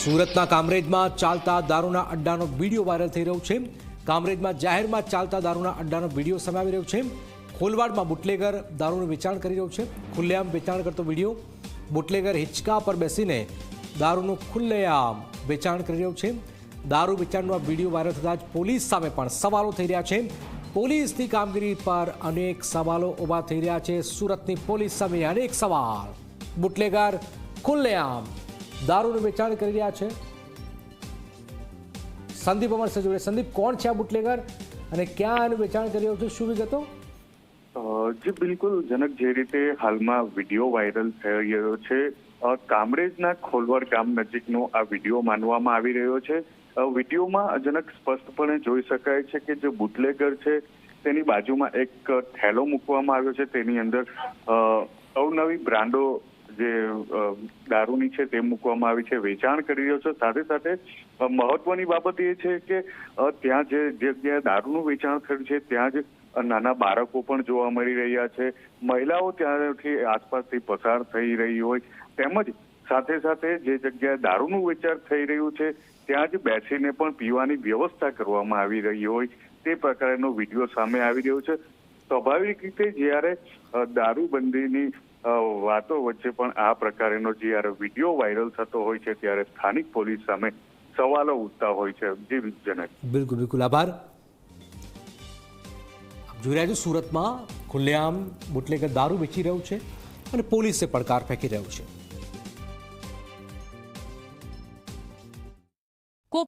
સુરતના કામરેજમાં ચાલતા દારૂના અડ્ડાનો વિડીયો વાયરલ થઈ રહ્યો છે। કામરેજમાં જાહેરમાં ચાલતા દારૂના અડ્ડાનો વિડીયો સામે આવી રહ્યો છે। ખોલવાડમાં બુટલેગર દારૂનું વેચાણ કરી રહ્યો છે। ખુલ્લેઆમ વેચાણ કરતો વિડીયો। બુટલેગર હિંચકા પર બેસીને દારૂનું ખુલ્લેઆમ વેચાણ કરી રહ્યો છે। દારૂ વેચાણનો આ વિડીયો વાયરલ થતાં જ પોલીસ સામે પણ સવાલો થઈ રહ્યા છે। પોલીસની કામગીરી પર અનેક સવાલો ઊભા થઈ રહ્યા છે। સુરતની પોલીસ સામે અનેક સવાલ। બુટલેગર ખુલ્લેઆમ દારૂનું વેચાણ કરી રહ્યા છે। સંદીપ અમારી સાથે જોડે। સંદીપ, કોણ છે આ બુટલેગર અને ક્યાં એનું વેચાણ કરી રહ્યો છે, શું વિગતો? જી બિલકુલ જનક, જે રીતે હાલમાં વિડીયો વાયરલ થઈ રહ્યો છે, કામરેજના ખોલવડ ગામ નજીકનો આ વિડીયો માનવામાં આવી રહ્યો છે। વિડીયોમાં જનક સ્પષ્ટપણે જોઈ શકાય છે કે જે બુટલેગર છે તેની બાજુમાં એક થેલો મૂકવામાં આવ્યો છે। તેની અંદર અવનવી બ્રાન્ડો જે દારૂની છે તે મૂકવામાં આવી છે, વેચાણ કરી રહ્યો છે। સાથે સાથે મહત્વની બાબત એ છે કે ત્યાં જે જગ્યાએ દારૂનું વેચાણ થયું છે ત્યાં જ નાના બાળકો પણ જોવા મળી રહ્યા છે। મહિલાઓ ત્યાંથી આસપાસથી પસાર થઈ રહી હોય, તેમજ સાથે સાથે જે જગ્યાએ દારૂનું વેચાણ થઈ રહ્યું છે ત્યાં જ બેસીને પણ પીવાની વ્યવસ્થા કરવામાં આવી રહી હોય તે પ્રકારનો વિડીયો સામે આવી રહ્યો છે। સ્વાભાવિક રીતે જ્યારે દારૂબંધીની વાતો વચ્ચે પણ આ પ્રકારનો જ્યારે વિડીયો વાયરલ થતો હોય છે ત્યારે સ્થાનિક પોલીસ સામે સવાલો ઉઠતા હોય છે। જી જનક, બિલકુલ બિલકુલ, આભાર। જોઈ રહ્યા છો, સુરતમાં ખુલ્લેઆમ બુટલેગર દારૂ વેચી રહ્યું છે અને પોલીસે પડકાર ફેંકી રહ્યું છે।